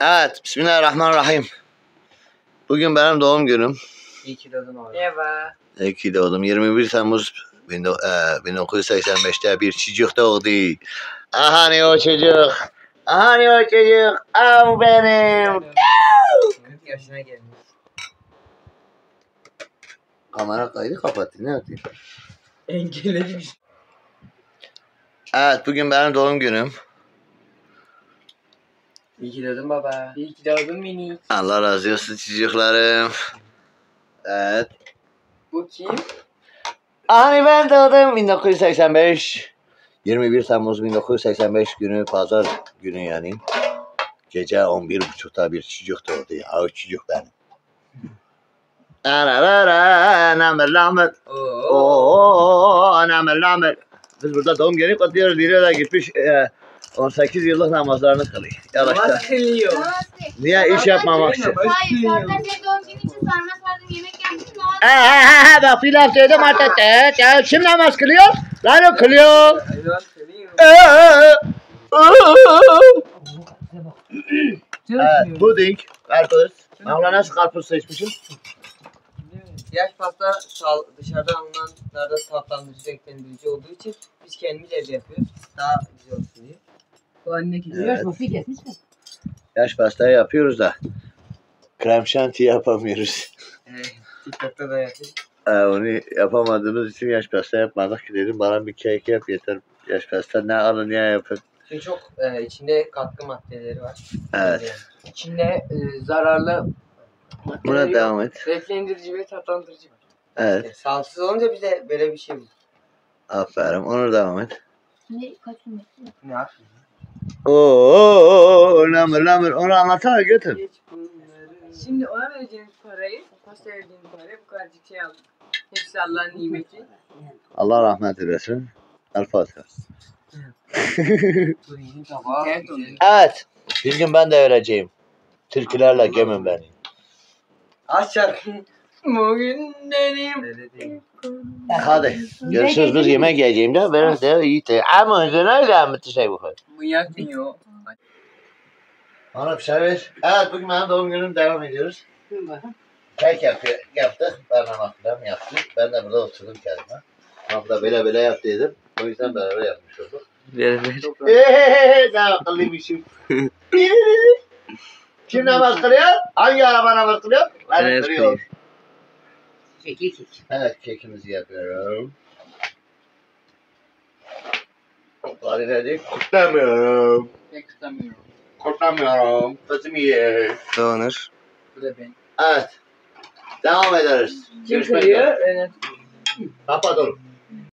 Evet, Bismillahirrahmanirrahim. Bugün benim doğum günüm. İyi ki doğdun abi. Evet. İyi ki doğdum. 21 Temmuz 1985'te bir çocuk doğdu. Hani o çocuk? Hani o çocuk? Av benim. 40 yaşına gelmiş. Kamera kaydı kapattı. Ne yapayım? Engelledik. Evet, bugün benim doğum günüm. İyi ki doğdun baba. İyi ki doğdun minik. Allah razı olsun çocuklarım. Evet. Bu kim? Hani ben doğdum 1985. 21 Temmuz 1985 günü, pazar günü yani. Gece 11.30'da bir çocuk doğdu. O çocuk benim. Namır namır. Namır namır. Biz burada doğum günü kutluyoruz. Biri de gitmiş 18 yıllık namazlarını kılıyor. Namaz kılıyor. Niye iş yapmamak için? Hayır, Serdar Bey doğum günü için sarma sardım yemek yapmıştım. Bak bir laf söyledim artık. Kim namaz kılıyor? Lan o kılıyor. Namaz kılıyor. Evet, puding, karpuz. Mevla nasıl karpuz seçmişim? Yaş pasta dışarıdan alınanlarda tatlandırıcı, renklendirici olduğu için biz kendimiz evde yapıyoruz. Daha güzel olsun diye. Bu anne gidiyor. Evet. Nasıl kesmiş mi? Yaş pastayı yapıyoruz da krem şanti yapamıyoruz. TikTok'ta da yapıyoruz. Onu yapamadığımız için yaş pasta yapmadık. Dedim bana bir kek yap yeter. Yaş pasta ne alın ya yapın. Çünkü çok içinde katkı maddeleri var. Evet. İçinde zararlı Buna maddeleri devam yok. et. Renklendirici ve tatlandırıcı var. Evet. Sağlıksız olunca bize böyle bir şey bu. Aferin. Onu devam et. Ne kaç gün bekliyor? Ne yapayım? Lamır. Onu anlatsana götür. Şimdi ona vereceğiniz parayı, pasta verdiğiniz parayı bu kadarcık şey aldık. Hepsi Allah'ın nimeti. Allah rahmet eylesin. El Fatiha. Evet. Bir gün ben de öleceğim. Türkülerle gömün beni. Aç şarkıyı. Bugünlerim. Öyle değil. Hadi. Görüşürüz, biz yemek yiyeceğim de benim de iyi de. Ama önce öyle mi şey bu? Bu yakmıyor. Bana bir şey ver. Evet, bugün benim doğum günüm, devam ediyoruz. Kek yaptık. Ben namaklarım yaptım. Ben de burada oturdum kendime. Ama da böyle yaptıydım. O yüzden beraber yapmış olduk. Ver. Ne akıllıymışım. Kim namaz kılıyor? Hangi araba namaz kılıyor? Ben kılıyor. Kek. Evet, kekimizi yapıyorum. Bari dedik, kutlamıyorum. Kek tutamıyorum. Kutlamıyorum. Kızım iyi. Doğanır. Bu da ben. Evet. Devam ederiz. Kim Görüşmek kırıyor? üzere. Kapat oğlum.